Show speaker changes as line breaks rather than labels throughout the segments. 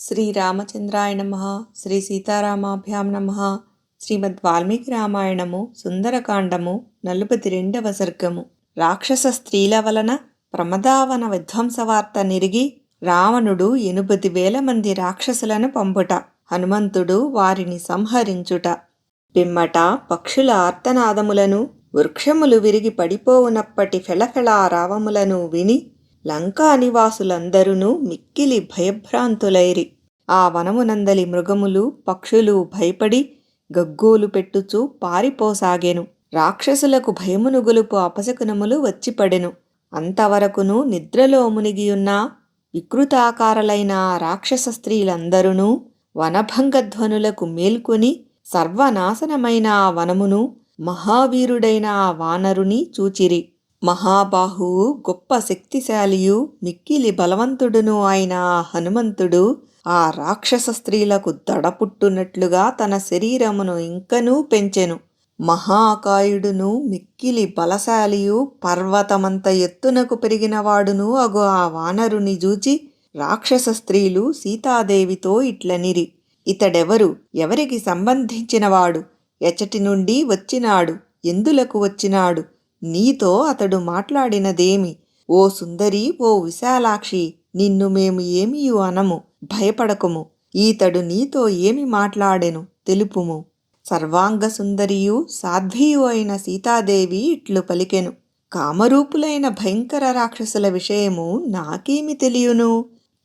శ్రీరామచంద్రాయ నమః. శ్రీ సీతారామాభ్యాం నమః. శ్రీమద్ వాల్మీకి రామాయణము సుందరకాండము 42వ సర్గము. రాక్షస స్త్రీల వలన ప్రమదావన విధ్వంసవార్త నిరిగి రావణుడు 80,000 మంది రాక్షసులను పంపుట, హనుమంతుడు వారిని సంహరించుట. పిమ్మట పక్షుల ఆర్తనాదములను, వృక్షములు విరిగి పడిపోవునప్పటి ఫెళఫెళా రావములను విని లంకా నివాసులందరూ మిక్కిలి భయభ్రాంతులైరి. ఆ వనమునందలి మృగములు పక్షులు భయపడి గగ్గోలు పెట్టుచూ పారిపోసాగెను. రాక్షసులకు భయమును గొలుపు అపశకునములు వచ్చిపడెను. అంతవరకును నిద్రలో మునిగియున్న వికృతాకారలైన రాక్షస స్త్రీలందరూ వనభంగధ్వనులకు మేల్కొని సర్వనాశనమైన ఆ వనమును, మహావీరుడైన ఆ వానరుని చూచిరి. మహాబాహువు, గొప్ప శక్తిశాలియు, మిక్కిలి బలవంతుడును అయిన ఆ హనుమంతుడు ఆ రాక్షస స్త్రీలకు దడపుట్టునట్లుగా తన శరీరమును ఇంకనూ పెంచెను. మహాకాయుడును, మిక్కిలి బలశాలియు, పర్వతమంత ఎత్తునకు పెరిగినవాడును అగు ఆ వానరుని జూచి రాక్షస స్త్రీలు సీతాదేవితో ఇట్లనిరి: ఇతడెవరు? ఎవరికి సంబంధించినవాడు? ఎచటి నుండి వచ్చినాడు? ఎందులకు వచ్చినాడు? నీతో అతడు మాట్లాడినదేమి? ఓ సుందరి, ఓ విశాలాక్షి, నిన్ను మేము ఏమీయు అనము, భయపడకుము. ఈతడు నీతో ఏమి మాట్లాడెను తెలుపుము. సర్వాంగ సుందరియు సాధ్వియు అయిన సీతాదేవి ఇట్లు పలికెను: కామరూపులైన భయంకర రాక్షసుల విషయము నాకేమి తెలియను?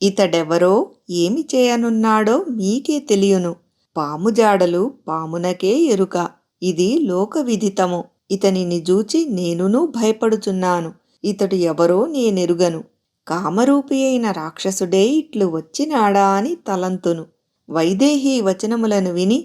ఇతడెవరో, ఏమి చేయనున్నాడో మీకే తెలియను. పాముజాడలు పామునకే ఎరుక. ఇది లోకవిదితము. ఇతనిని జూచి నేనును భయపడుచున్నాను. ఇతడు ఎవరో నేనెరుగను. కామరూపి అయిన రాక్షసుడే ఇట్లు వచ్చినాడా అని తలంతును. వైదేహీ వచనములను విని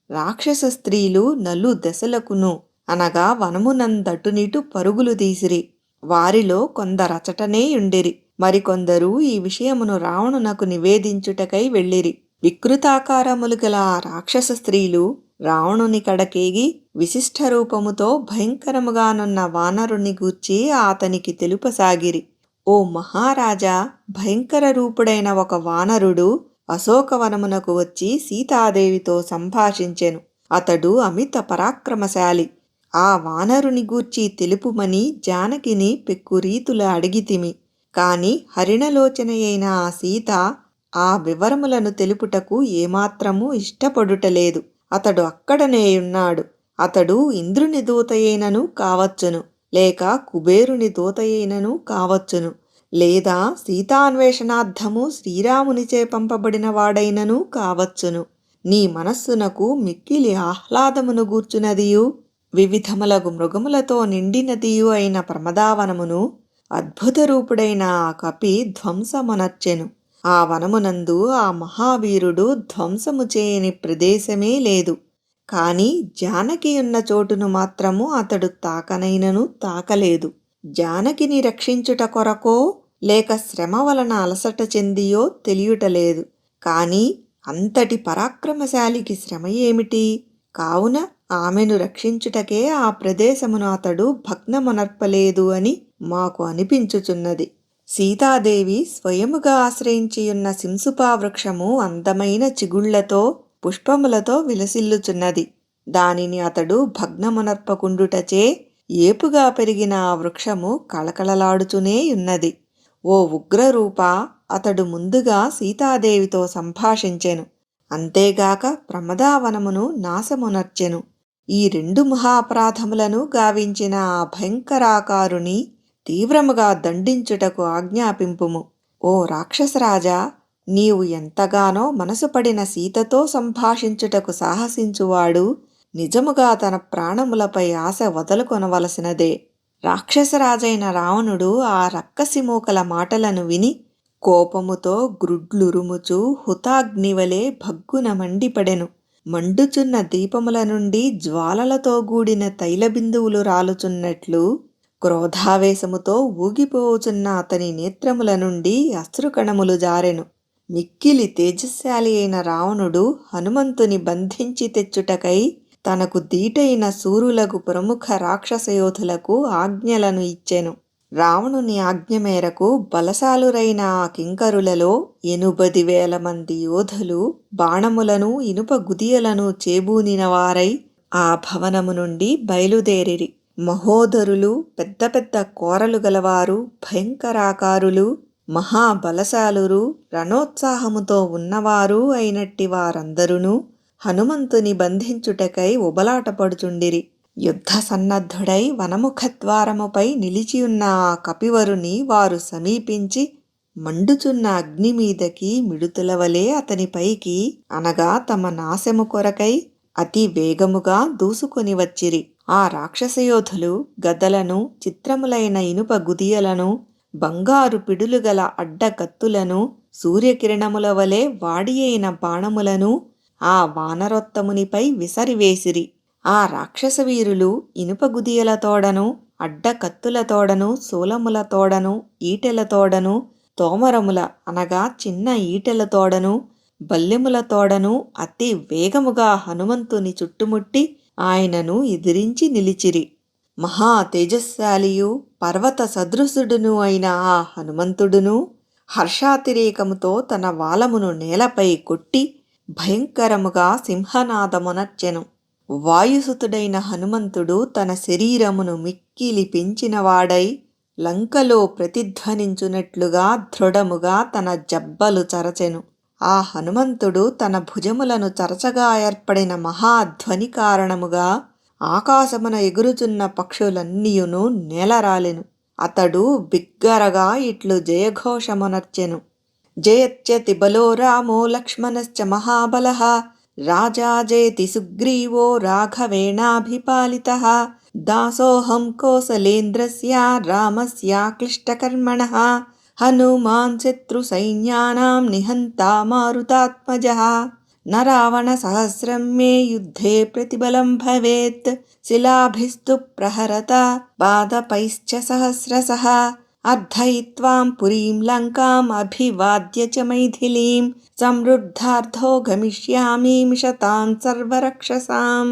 రాక్షస స్త్రీలు నలు దశలకును అనగా వనమునందటునిటు పరుగులు తీసిరి. వారిలో కొందరచటనే యుండిరి. మరికొందరు ఈ విషయమును రావణునకు నివేదించుటకై వెళ్ళిరి. వికృతాకారములు గల ఆ రాక్షస స్త్రీలు రావణుని కడకేగి విశిష్ట రూపముతో భయంకరముగానున్న వానరుని గూర్చి అతనికి తెలుపసాగిరి. ఓ మహారాజా, భయంకర రూపుడైన ఒక వానరుడు అశోకవనమునకు వచ్చి సీతాదేవితో సంభాషించెను. అతడు అమిత పరాక్రమశాలి. ఆ వానరుని గూర్చి తెలుపుమని జానకిని పెక్కురీతుల అడిగితిమి. కాని హరిణలోచనయైన ఆ సీత ఆ వివరములను తెలుపుటకు ఏమాత్రము ఇష్టపడుటలేదు. అతడు అక్కడనేయున్నాడు. అతడు ఇంద్రుని దూతయైనను కావచ్చును, లేక కుబేరుని దూతయైనను కావచ్చును, లేదా సీతాన్వేషణార్థము శ్రీరామునిచే పంపబడిన వాడైనను కావచ్చును. నీ మనస్సునకు మిక్కిలి ఆహ్లాదమును గూర్చునదియు, వివిధములగు మృగములతో నిండినదియు అయిన ప్రమదావనమును అద్భుత రూపుడైన ఆ కపి ధ్వంసమునర్చెను. ఆ వనమునందు ఆ మహావీరుడు ధ్వంసము చేయని ప్రదేశమే లేదు. కాని జానకియున్న చోటును మాత్రము అతడు తాకనైనను తాకలేదు. జానకిని రక్షించుట కొరకో, లేక శ్రమ వలన అలసట చెందియో తెలియుటలేదు. కాని అంతటి పరాక్రమశాలికి శ్రమ ఏమిటి? కావున ఆమెను రక్షించుటకే ఆ ప్రదేశమును అతడు భగ్నమునర్పలేదు అని మాకు అనిపించుచున్నది. సీతాదేవి స్వయముగా ఆశ్రయించియున్న సింసుపా వృక్షము అందమైన చిగుళ్లతో, పుష్పములతో విలసిల్లుచున్నది. దానిని అతడు భగ్నమునర్పకుండుటచే ఏపుగా పెరిగిన ఆ వృక్షము కళకళలాడుచునే యున్నది. ఓ ఉగ్రరూప, అతడు ముందుగా సీతాదేవితో సంభాషించెను. అంతేగాక ప్రమదావనమును నాశమునర్చెను. ఈ 2 మహాపరాధములను గావించిన ఆ భయంకరాకారుని తీవ్రముగా దండించుటకు ఆజ్ఞాపింపుము. ఓ రాక్షసరాజా, నీవు ఎంతగానో మనసుపడిన సీతతో సంభాషించుటకు సాహసించువాడు నిజముగా తన ప్రాణములపై ఆశ వదలుకొనవలసినదే. రాక్షసరాజైన రావణుడు ఆ రక్కసి మూకల మాటలను విని కోపముతో గ్రుడ్లురుముచు హుతాగ్నివలే భగ్గున మండిపడెను. మండుచున్న దీపముల నుండి జ్వాలలతో గూడిన తైలబిందువులు రాలుచున్నట్లు క్రోధావేశముతో ఊగిపోవుచున్న అతని నేత్రముల నుండి అశ్రుకణములు జారెను. మిక్కిలి తేజశాలి అయిన రావణుడు హనుమంతుని బంధించి తెచ్చుటకై తనకు దీటైన శూరులకు ప్రముఖ రాక్షసయోధులకు ఆజ్ఞలను ఇచ్చెను. రావణుని ఆజ్ఞ మేరకు బలశాలురైన ఆ కింకరులలో 80,000 మంది యోధులు బాణములను ఇనుప గుదియలను చేబూనిన వారై ఆ భవనము నుండి బయలుదేరిరి. మహోదరులు, పెద్ద పెద్ద కోరలు గలవారు, భయంకరాకారులు, మహాబలశాలురు, రణోత్సాహముతో ఉన్నవారు అయినట్టి వారందరును హనుమంతుని బంధించుటకై ఉబలాటపడుచుండిరి. యుద్ధ సన్నద్ధుడై వనముఖద్వారముపై నిలిచియున్న ఆ కపివరుని వారు సమీపించి మండుచున్న అగ్నిమీదకి మిడుతుల వలె అతనిపైకి అనగా తమ నాశము కొరకై అతి వేగముగా దూసుకొని వచ్చిరి. ఆ రాక్షసయోధులు గదలను, చిత్రములైన ఇనుప గుదియలను, బంగారు పిడులు గల అడ్డకత్తులను, సూర్యకిరణముల వలె వాడియైన బాణములను ఆ వానరోత్తమునిపై విసరివేసిరి. ఆ రాక్షసవీరులు ఇనుప గుదియలతోడను, అడ్డకత్తులతోడను, శూలములతోడను, ఈటెలతోడను, తోమరముల అనగా చిన్న ఈటెలతోడను, బల్లెములతోడను అతి వేగముగా హనుమంతుని చుట్టుముట్టి ఆయనను ఎదిరించి నిలిచిరి. మహా తేజస్శాలియు పర్వత సదృశుడును అయిన ఆ హనుమంతుడును హర్షాతిరేకముతో తన వాలమును నేలపై కొట్టి భయంకరముగా సింహనాదమునర్చెను. వాయుసుతుడైన హనుమంతుడు తన శరీరమును మిక్కిలి పెంచినవాడై లంకలో ప్రతిధ్వనించునట్లుగా దృఢముగా తన జబ్బలు చరచెను. ఆ హనుమంతుడు తన భుజములను చరచగా ఏర్పడిన మహాధ్వని కారణముగా ఆకాశమున ఎగురుచున్న పక్షులన్నీయును నేలరాలెను. అతడు బిగ్గరగా ఇట్లు జయఘోషమునర్చెను. జయత్యతి బలో రామో లక్ష్మణశ్చ మహాబలః రాజా జయతి సుగ్రీవో రాఘవేణాభిపాలితః దాసోహం కోసలేంద్రస్య రామస్య క్లిష్టకర్మణః హనుమాన్ శత్రుసైన్యానాం నిహంతా మారుతాత్మజః న రావణ సహస్రం మే యుద్ధే ప్రతిబలం భవేత్ శిలాభిస్తు ప్రహరత పాదపైశ్చ సహస్రశః అర్ధయిత్వాం పురీం లంకాం అభివాద్య చ మైథిలీం సమృద్ధార్థో గమిష్యామి మిషతాం సర్వరక్షసాం.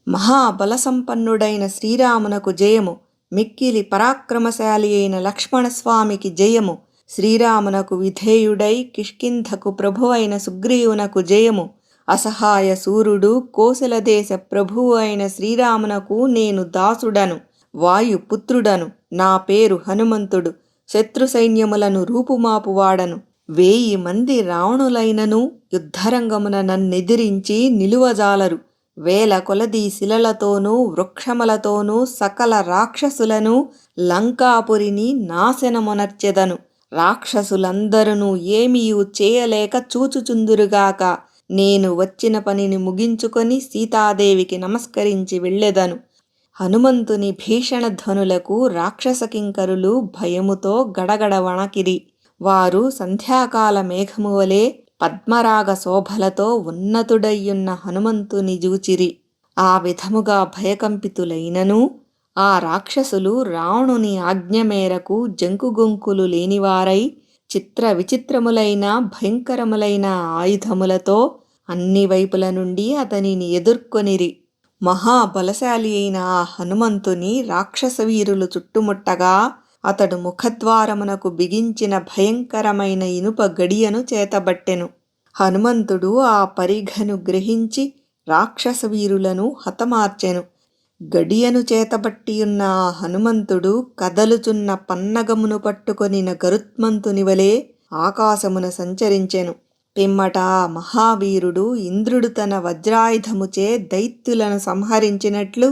మహాబలసంపన్నుడైన శ్రీరామునకు జయము. మిక్కిలి పరాక్రమశాలి అయిన లక్ష్మణస్వామికి జయము. శ్రీరామునకు విధేయుడై కిష్కింధకు ప్రభువైన సుగ్రీవునకు జయము. అసహాయ సూర్యుడు కోసలదేశ ప్రభువు అయిన శ్రీరామునకు నేను దాసుడను, వాయుపుత్రుడను. నా పేరు హనుమంతుడు. శత్రు సైన్యములను రూపుమాపువాడను. 1000 మంది రావణులైనను యుద్ధరంగమున నన్నెదిరించి నిలువజాలరు. 1000 కొలది శిలలతోనూ వృక్షములతోనూ సకల రాక్షసులను లంకాపురిని నాశనమునర్చెదను. రాక్షసులందరూ ఏమీయూ చేయలేక చూచుచుందురుగాక. నేను వచ్చిన పనిని ముగించుకొని సీతాదేవికి నమస్కరించి వెళ్ళెదను. హనుమంతుని భీషణ ధ్వనులకు రాక్షస కింకరులు భయముతో గడగడ వణకిరి. వారు సంధ్యాకాల మేఘము వలె పద్మరాగ శోభలతో ఉన్నతుడయ్యున్న హనుమంతుని జూచిరి. ఆ విధముగా భయకంపితులైనను ఆ రాక్షసులు రావణుని ఆజ్ఞ మేరకు జంకుగొంకులు లేనివారై చిత్ర విచిత్రములైన భయంకరములైన ఆయుధములతో అన్ని వైపుల నుండి అతనిని ఎదుర్కొనిరి. మహాబలశాలి అయిన ఆ హనుమంతుని రాక్షసవీరులు చుట్టుముట్టగా అతడు ముఖద్వారమునకు బిగించిన భయంకరమైన ఇనుప గడియను చేతబట్టెను. హనుమంతుడు ఆ పరిఘను గ్రహించి రాక్షసవీరులను హతమార్చెను. గడియను చేతబట్టియున్న ఆ హనుమంతుడు కదలుచున్న పన్నగమును పట్టుకొనిన గరుత్మంతుని వలె ఆకాశమున సంచరించెను. పిమ్మట మహావీరుడు ఇంద్రుడు తన వజ్రాయుధముచే దైత్యులను సంహరించినట్లు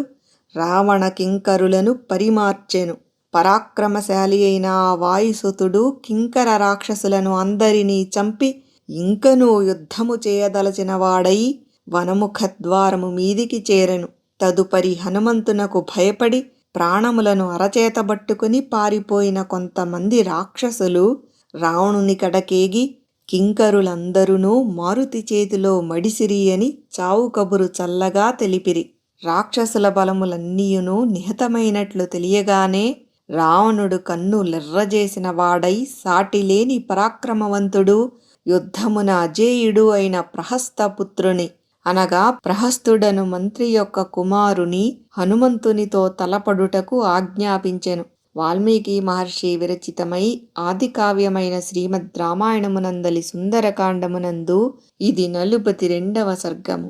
రావణ కింకరులను పరిమార్చెను. పరాక్రమశాలి అయిన ఆ వాయుసుతుడు కింకర రాక్షసులను అందరినీ చంపి ఇంకనూ యుద్ధము చేయదలచిన వాడై వనముఖద్వారము మీదికి చేరెను. తదుపరి హనుమంతునకు భయపడి ప్రాణములను అరచేతబట్టుకుని పారిపోయిన కొంతమంది రాక్షసులు రావణుని కడకేగి కింకరులందరూ మారుతి చేతిలో మడిసిరి అని చావు కబురు చల్లగా తెలిపిరి. రాక్షసుల బలములన్నీయును నిహతమైనట్లు తెలియగానే రావణుడు కన్ను లెర్రజేసిన వాడై సాటిలేని పరాక్రమవంతుడు యుద్ధమున అజేయుడు అయిన ప్రహస్తపుత్రుని అనగా ప్రహస్తుడను మంత్రి యొక్క కుమారుని హనుమంతునితో తలపడుటకు ఆజ్ఞాపించెను. వాల్మీకి మహర్షి విరచితమై ఆదికావ్యమైన శ్రీమద్ రామాయణమునందలి సుందరకాండమునందు ఇది 42వ సర్గము.